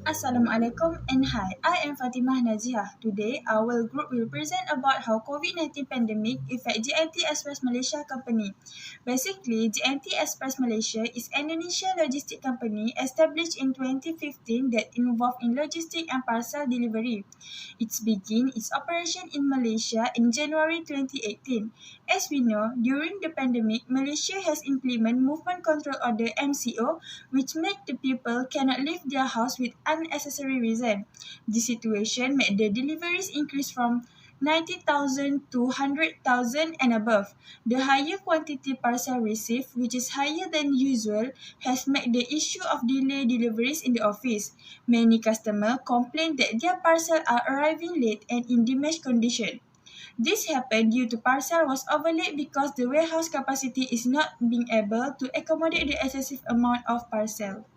Assalamualaikum and hi, I am Fatimah Nazihah. Today, our group will present about how COVID-19 pandemic affect JNT Express Malaysia company. Basically, JNT Express Malaysia is an Indonesian logistic company established in 2015 that involved in logistic and parcel delivery. It began its operation in Malaysia in January 2018. As we know, during the pandemic, Malaysia has implemented Movement Control Order (MCO), which make the people cannot leave their house with unnecessary reason. This situation made the deliveries increase from 90,000 to 100,000 and above. The higher quantity parcel received, which is higher than usual, has made the issue of delayed deliveries in the office. Many customers complain that their parcels are arriving late and in damaged condition. This happened due to parcel was overlaid because the warehouse capacity is not being able to accommodate the excessive amount of parcel.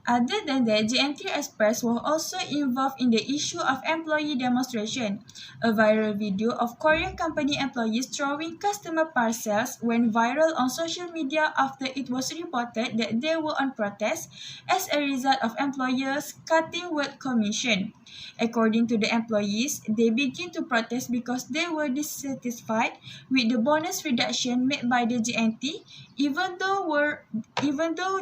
Other than that, JNT Express was also involved in the issue of employee demonstration. A viral video of Korean company employees throwing customer parcels went viral on social media after it was reported that they were on protest as a result of employers cutting work commission. According to the employees, they began to protest because they were dissatisfied with the bonus reduction made by the JNT, even though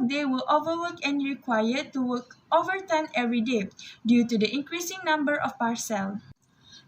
they were overworked and required to work overtime every day due to the increasing number of parcels.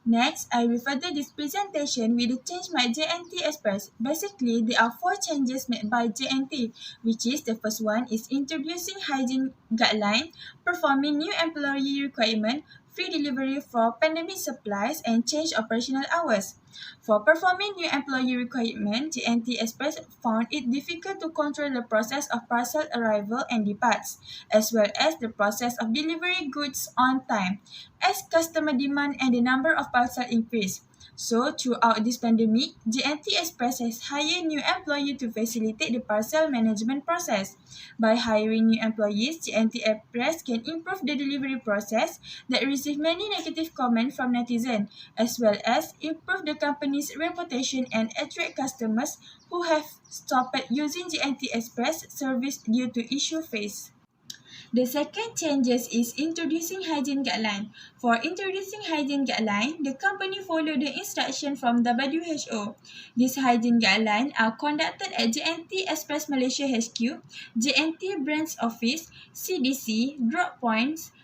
Next, I will further this presentation with the change by JNT Express. Basically, there are 4 changes made by JNT, which is the first one is introducing hygiene guideline, performing new employee requirement, free delivery for pandemic supplies, and change operational hours. For performing new employee requirement, JNT Express found it difficult to control the process of parcel arrival and departs, as well as the process of delivering goods on time, as customer demand and the number of parcels increased. So, throughout this pandemic, JNT Express has hired new employees to facilitate the parcel management process. By hiring new employees, JNT Express can improve the delivery process that receive many negative comments from netizens, as well as improve the company's reputation and attract customers who have stopped using JNT Express service due to issue faced. The second changes is introducing hygiene guideline. For introducing hygiene guideline, the company followed the instruction from WHO. These hygiene guidelines are conducted at JNT Express Malaysia HQ, JNT Branch Office, CDC, drop points,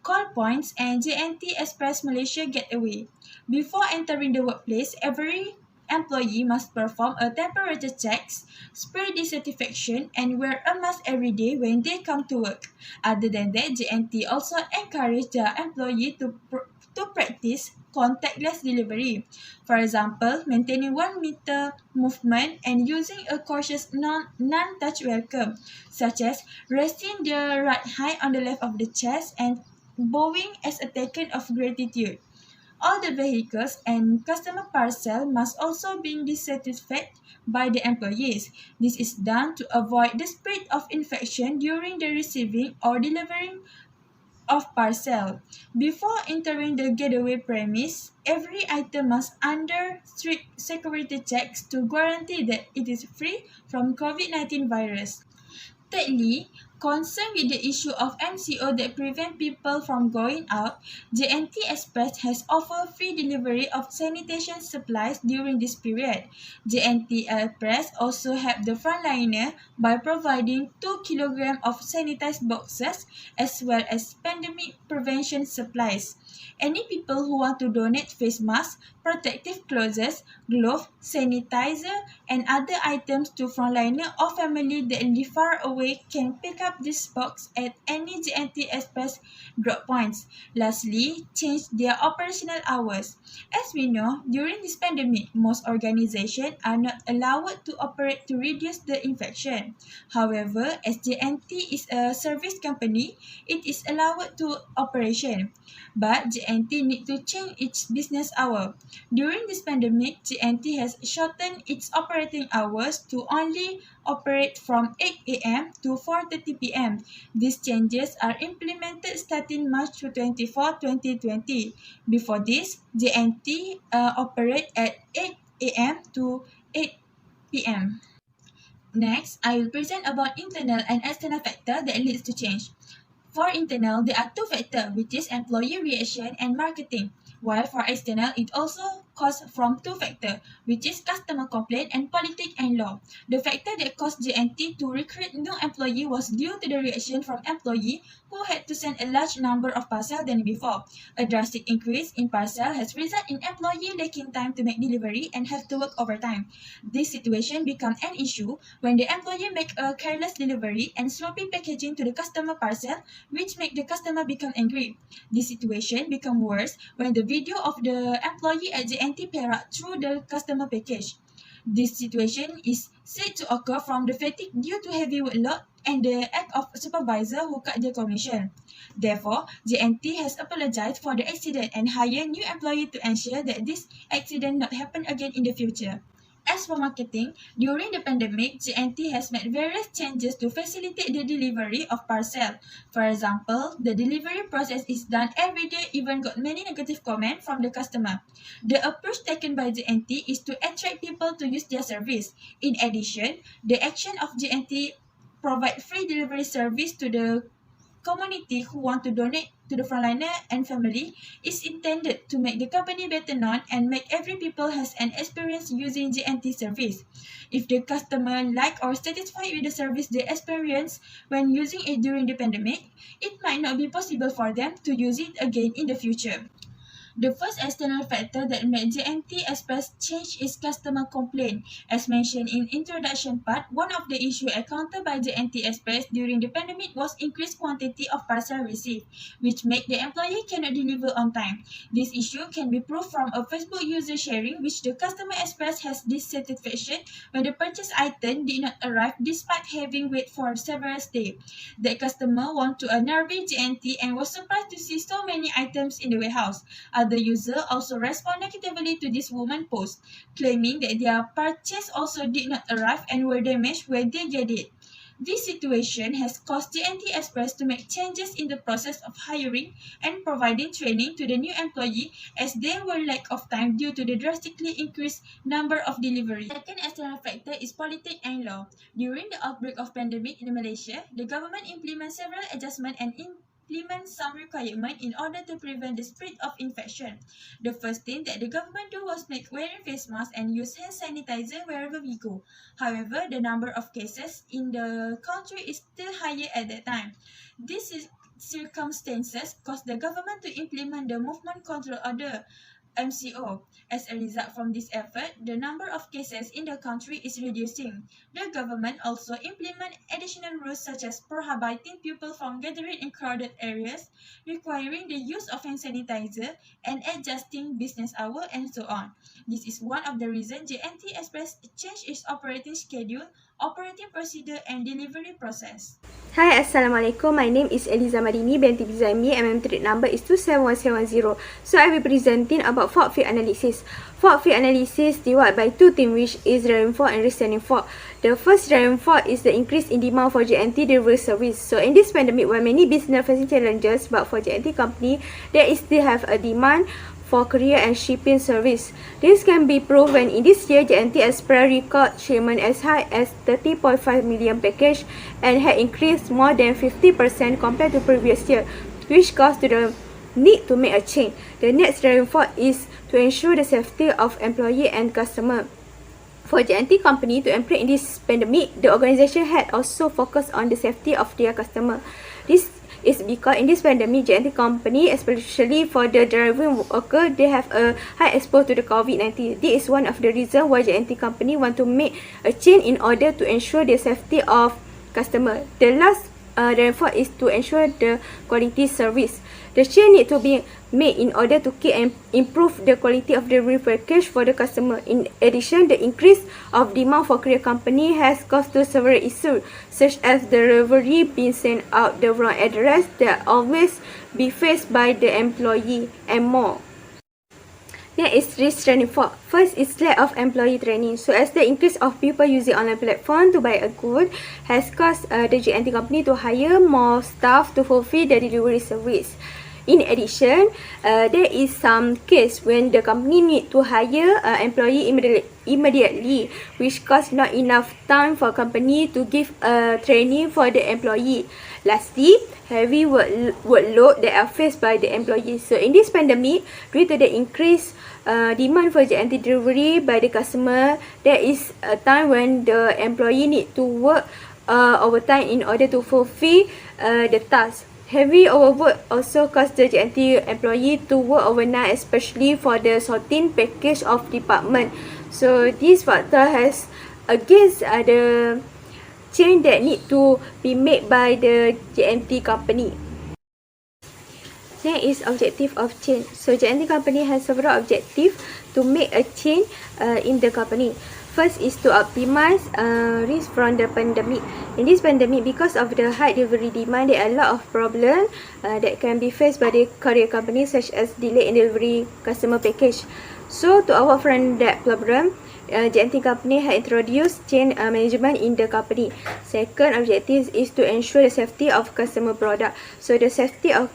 call points, and JNT Express Malaysia Gateway. Before entering the workplace, every employee must perform a temperature check, spray disinfection, and wear a mask every day when they come to work. Other than that, JNT also encourage their employee to practice contactless delivery. For example, maintaining 1 meter movement and using a cautious non-touch welcome, such as resting the right hand on the left of the chest and bowing as a token of gratitude. All the vehicles and customer parcel must also be disinfected by the employees. This is done to avoid the spread of infection during the receiving or delivering of parcel. Before entering the getaway premise, every item must under strict security checks to guarantee that it is free from COVID-19 virus. Thirdly, concerned with the issue of MCO that prevent people from going out, JNT Express has offered free delivery of sanitation supplies during this period. JNT Express also helped the frontliner by providing 2 kilograms of sanitized boxes as well as pandemic prevention supplies. Any people who want to donate face masks, protective clothes, gloves, sanitizer, and other items to frontliner or family that live far away can pick up this box at any JNT Express drop points. Lastly, change their operational hours. As we know, during this pandemic, most organizations are not allowed to operate to reduce the infection. However, as JNT is a service company, it is allowed to operation. But JNT need to change its business hour. During this pandemic, JNT has shortened its operating hours to only operate from 8 a.m. to 4:30 p.m. These changes are implemented starting March 24, 2020. Before this, JNT operate at 8 a.m. to 8 p.m. Next, I will present about internal and external factor that leads to change. For internal, there are two factors, which is employee reaction and marketing. While for external, it also comes from two factors, which is customer complaint and politics and law. The factor that caused JNT to recruit new employee was due to the reaction from employee who had to send a large number of parcels than before. A drastic increase in parcel has resulted in employee lacking time to make delivery and have to work overtime. This situation becomes an issue when the employee make a careless delivery and sloppy packaging to the customer parcel, which make the customer become angry. This situation become worse when the video of the employee at JNT Perak through the customer package. This situation is said to occur from the fatigue due to heavy workload and the act of supervisor who cut their commission. Therefore, JNT has apologized for the accident and hired new employee to ensure that this accident not happen again in the future. As for marketing, during the pandemic, JNT has made various changes to facilitate the delivery of parcel. For example, the delivery process is done every day, even got many negative comments from the customer. The approach taken by JNT is to attract people to use their service. In addition, the action of JNT provide free delivery service to the community who want to donate to the frontliner and family is intended to make the company better known and make every people has an experience using JNT service. If the customer like or satisfied with the service they experience when using it during the pandemic, it might not be possible for them to use it again in the future. The first external factor that made JNT Express change is customer complaint. As mentioned in introduction part, one of the issues encountered by JNT Express during the pandemic was increased quantity of parcel received, which made the employee cannot deliver on time. This issue can be proved from a Facebook user sharing which the customer expressed has dissatisfaction when the purchased item did not arrive despite having waited for several days. The customer went to a nearby JNT and was surprised to see so many items in the warehouse. Other users also respond negatively to this woman's post, claiming that their purchase also did not arrive and were damaged when they get it. This situation has caused JNT Express to make changes in the process of hiring and providing training to the new employee as there were lack of time due to the drastically increased number of deliveries. The second external factor is politics and law. During the outbreak of pandemic in Malaysia, the government implemented several adjustments and implement some requirement in order to prevent the spread of infection. The first thing that the government do was make wearing face masks and use hand sanitizer wherever we go. However, the number of cases in the country is still higher at that time. This is circumstances caused the government to implement the movement control order MCO. As a result from this effort, the number of cases in the country is reducing. The government also implement additional rules such as prohibiting people from gathering in crowded areas, requiring the use of hand sanitizer, and adjusting business hours and so on. This is one of the reasons JNT Express changed its operating schedule, operating procedure, and delivery process. Hi, Assalamualaikum. My name is Eliza Madini binti Bizami. MM number is 27110. So I will be presenting about fault field analysis. Fault field analysis divided by two themes, which is driving fault and restanding fault. The first driving fault is the increase in demand for JNT delivery service. So in this pandemic, while many business facing challenges, but for JNT company, there is still have a demand for courier and shipping service. This can be proven in this year JNT Express record shipment as high as 30.5 million package and had increased more than 50% compared to previous year, which caused to the need to make a change. The next driving force is to ensure the safety of employee and customer. For JNT company to operate in this pandemic, the organization had also focused on the safety of their customer. This is because in this pandemic, JNT company, especially for the driving worker, they have a high exposure to the COVID-19. This is one of the reasons why JNT company want to make a change in order to ensure the safety of customer. The last therefore is to ensure the quality service. The change need to be made in order to keep and improve the quality of delivery package for the customer. In addition, the increase of demand for courier company has caused to several issues, such as the delivery being sent out the wrong address that always be faced by the employee and more. Next is risk training. First is lack of employee training. So as the increase of people using online platform to buy a good has caused the GNT company to hire more staff to fulfill the delivery service. In addition, there is some case when the company need to hire employee immediately, which costs not enough time for company to give training for the employee. Lastly, heavy workload that are faced by the employees. So in this pandemic, due to the increased demand for GNT delivery by the customer, there is a time when the employee need to work overtime in order to fulfill the task. Heavy overwork also caused the GNT employee to work overnight, especially for the sorting package of department. So this factor has against the change that need to be made by the GNT company. Next is objective of change. So GNT company has several objectives to make a change in the company. First is to optimize risk from the pandemic. In this pandemic, because of the high delivery demand, there are a lot of problems that can be faced by the courier company, such as delay in delivery customer package. So to avoid from that problem, GNT company has introduced change management in the company. Second objective is to ensure the safety of customer product. So the safety of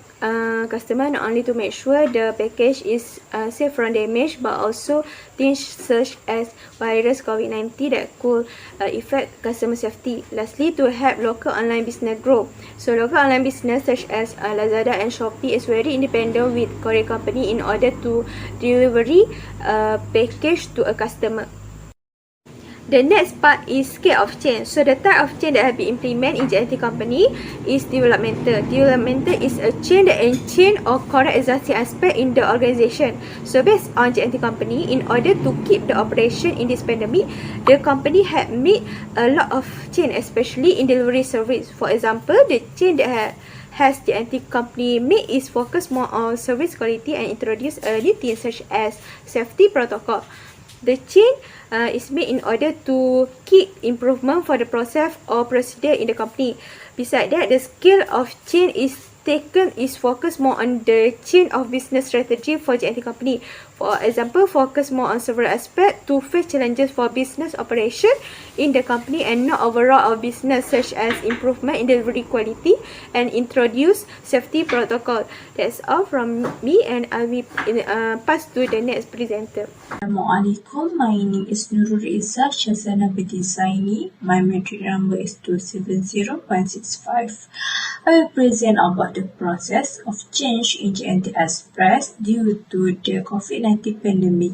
customer not only to make sure the package is safe from damage, but also things such as virus COVID-19 that could affect customer safety. Lastly, to help local online business grow. So local online business such as Lazada and Shopee is very independent with courier company in order to delivery package to a customer. The next part is scale of change. So the type of change that have been implemented in GNT company is developmental. Developmental is a change that change or correct existing aspect in the organization. So based on GNT company, in order to keep the operation in this pandemic, the company had made a lot of change, especially in delivery service. For example, the change that has GNT company made is focus more on service quality and introduce a new thing such as safety protocol. The change is made in order to keep improvement for the process or procedure in the company. Besides that, the scale of change is focused more on the change of business strategy for GNT company. For example, focus more on several aspects to face challenges for business operation in the company and not overall of business, such as improvement in delivery quality and introduce safety protocol. That's all from me, and I will pass to the next presenter. Assalamualaikum, my name is Nurul Izzah Shazana Bidizaini. My metric number is 270.65. I will present about the process of change in GNT Express due to the COVID-19 pandemic.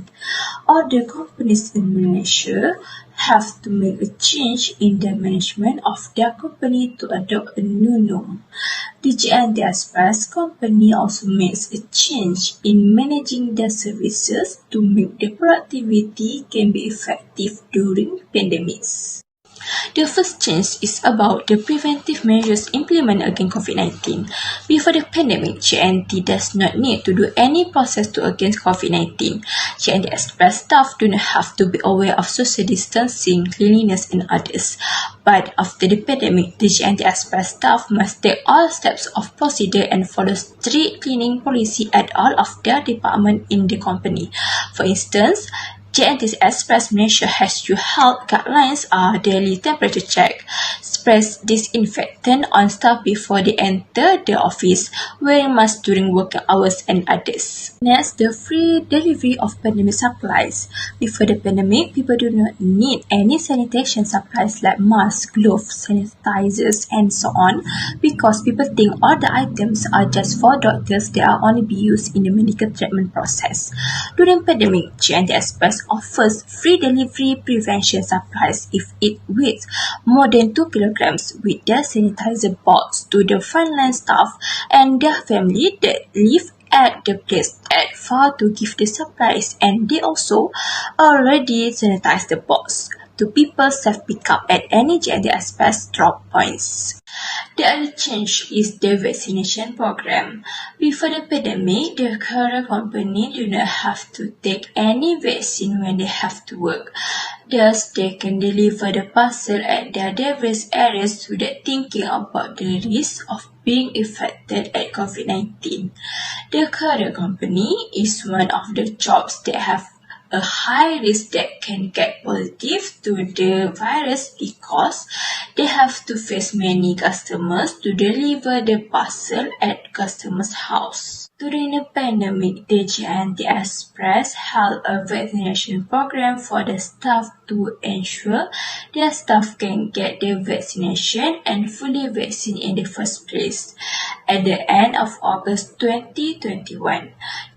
All the companies in Malaysia have to make a change in the management of their company to adopt a new norm. The GNT Express company also makes a change in managing their services to make the productivity can be effective during pandemics. The first change is about the preventive measures implemented against COVID-19. Before the pandemic, GNT does not need to do any process to against COVID-19. GNT Express staff do not have to be aware of social distancing, cleanliness and others. But after the pandemic, the GNT Express staff must take all steps of procedure and follow strict cleaning policy at all of their department in the company. For instance, GNT Express Malaysia has to health guidelines are daily temperature check, spray disinfectant on staff before they enter the office, wearing masks during working hours and others. Next, the free delivery of pandemic supplies. Before the pandemic, people do not need any sanitation supplies like masks, gloves, sanitizers and so on because people think all the items are just for doctors that are only be used in the medical treatment process. During pandemic, GNT Express offers free delivery prevention supplies if it weighs more than 2 kilograms with their sanitizer box to the frontline staff and their family that live at the place at far to give the supplies, and they also already sanitize the box to people self pick up at any GNT Express drop points. The other change is the vaccination program. Before the pandemic, the courier company do not have to take any vaccine when they have to work. Thus, they can deliver the parcel at their various areas without thinking about the risk of being affected at COVID-19. The courier company is one of the jobs that have a high risk that can get positive to the virus because they have to face many customers to deliver the parcel at customers' house. During the pandemic, the JNT Express held a vaccination program for the staff to ensure their staff can get their vaccination and fully vaccinated in the first place. At the end of August 2021,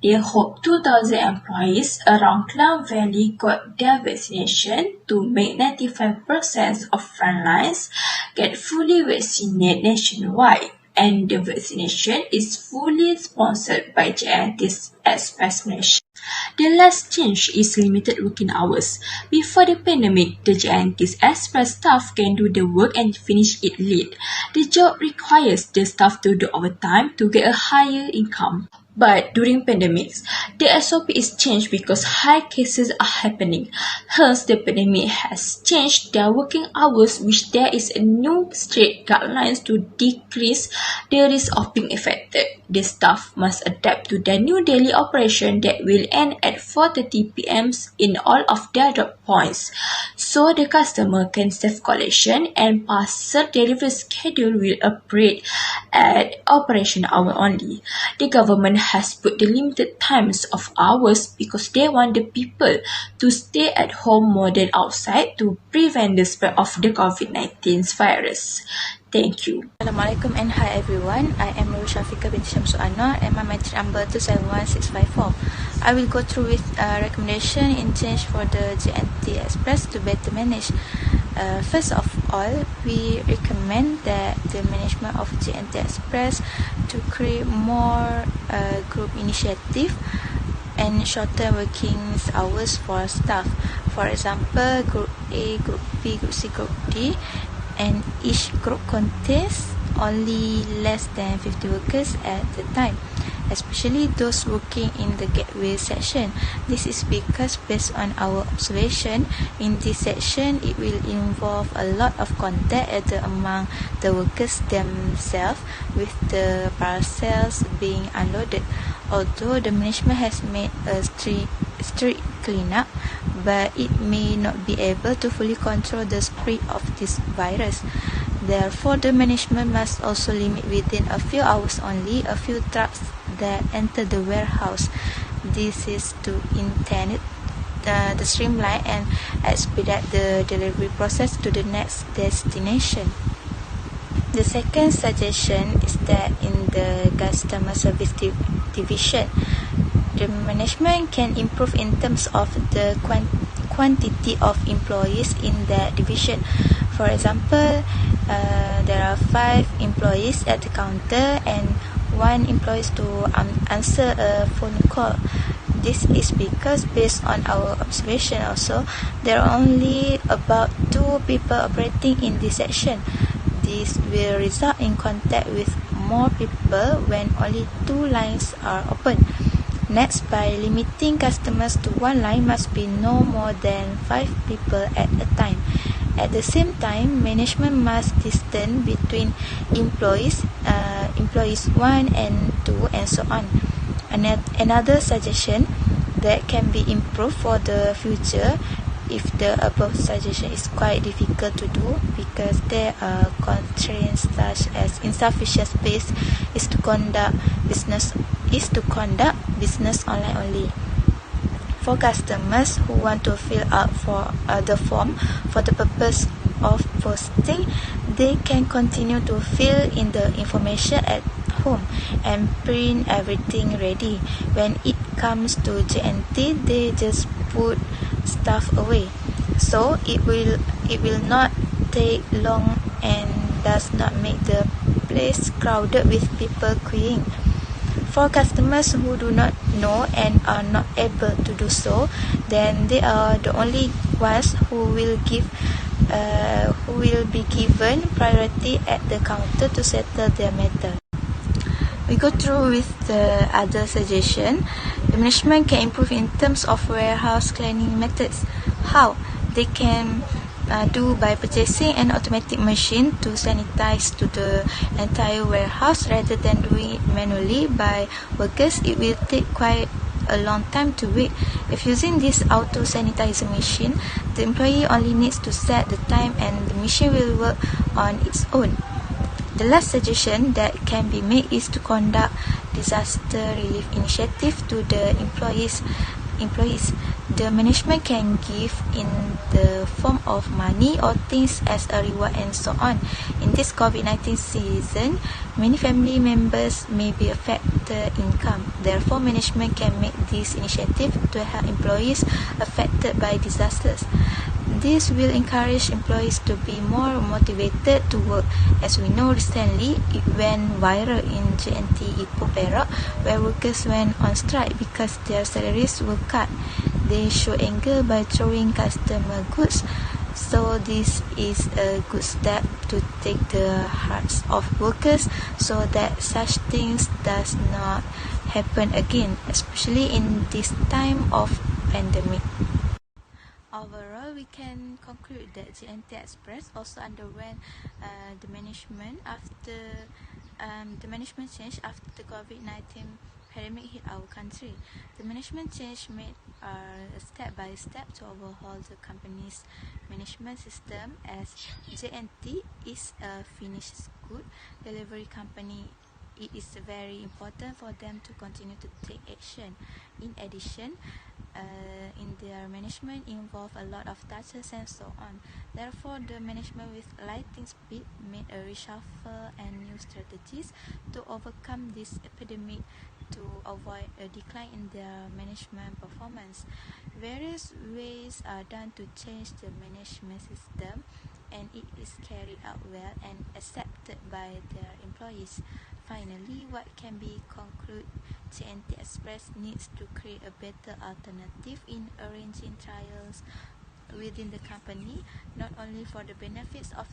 they hope 2,000 employees around Klang Valley got their vaccination to make 95% of frontlines get fully vaccinated nationwide. And the vaccination is fully sponsored by JNT Express Malaysia. The last change is limited working hours. Before the pandemic, the JNT Express staff can do the work and finish it late. The job requires the staff to do overtime to get a higher income. But during pandemics, the SOP is changed because high cases are happening. Hence, the pandemic has changed their working hours, which there is a new strict guidelines to decrease the risk of being affected. The staff must adapt to the new daily operation that will end at 4:30 p.m. in all of their drop points. So the customer can save collection and parcel delivery schedule will operate at operation hour only. The government has put the limited times of hours because they want the people to stay at home more than outside to prevent the spread of the COVID-19 virus. Thank you. Assalamualaikum and hi everyone. I am Nur Shafika binti Syamsul Anwar and my metric number 271654. I will go through with recommendation in change for the JNT Express to better manage. First of all, we recommend that the management of JNT Express to create more group initiative and shorter working hours for staff. For example, Group A, Group B, Group C, Group D, and each group contains only less than 50 workers at the time, especially those working in the gateway section. This is because based on our observation, in this section it will involve a lot of contact among the workers themselves with the parcels being unloaded. Although the management has made a strict cleanup, but it may not be able to fully control the spread of this virus. Therefore, the management must also limit within a few hours only a few trucks that enter the warehouse. This is to intend the streamline and expedite the delivery process to the next destination. The second suggestion is that in the customer service division, the management can improve in terms of the quantity of employees in that division. For example, there are 5 employees at the counter and 1 employee to answer a phone call. This is because based on our observation also, there are only about 2 people operating in this section. This will result in contact with more people when only 2 lines are open. Next, by limiting customers to 1 line must be no more than 5 people at a time. At the same time, management must distance between employees 1 and 2 and so on. Another suggestion that can be improved for the future, if the above suggestion is quite difficult to do because there are constraints such as insufficient space, is to conduct business online only. For customers who want to fill out for the form for the purpose of posting, they can continue to fill in the information at home and print everything ready. When it comes to JNT, they just put stuff away. So it will not take long and does not make the place crowded with people queuing. For customers who do not know and are not able to do so, then they are the only ones who will give will be given priority at the counter to settle their matter. We go through with the other suggestion. The management can improve in terms of warehouse cleaning methods. How? They can do by purchasing an automatic machine to sanitize to the entire warehouse rather than doing it manually by workers. It will take quite a long time to wait. If using this auto sanitizer machine, the employee only needs to set the time and the machine will work on its own. The last suggestion that can be made is to conduct disaster relief initiative to the employees. The management can give in the form of money or things as a reward and so on. In this COVID-19 season, many family members may be affected income. Therefore, management can make this initiative to help employees affected by disasters. This will encourage employees to be more motivated to work. As we know, recently it went viral in JNT Ipoh Perak, where workers went on strike because their salaries were cut. They show anger by throwing customer goods. So this is a good step to take the hearts of workers so that such things does not happen again, especially in this time of pandemic. Overall, we can conclude that JNT Express also underwent the management change after the COVID-19 pandemic hit our country. The management change made step by step to overhaul the company's management system, as JNT is a finished good delivery company. It is very important for them to continue to take action. In addition, in their management involve a lot of touches and so on. Therefore, the management with lightning speed made a reshuffle and new strategies to overcome this epidemic to avoid a decline in their management performance. Various ways are done to change the management system, and it is carried out well and accepted by their employees. Finally, what can be concluded? JNT Express needs to create a better alternative in arranging trials within the company, not only for the benefits of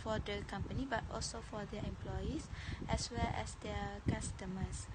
for the company but also for their employees as well as their customers.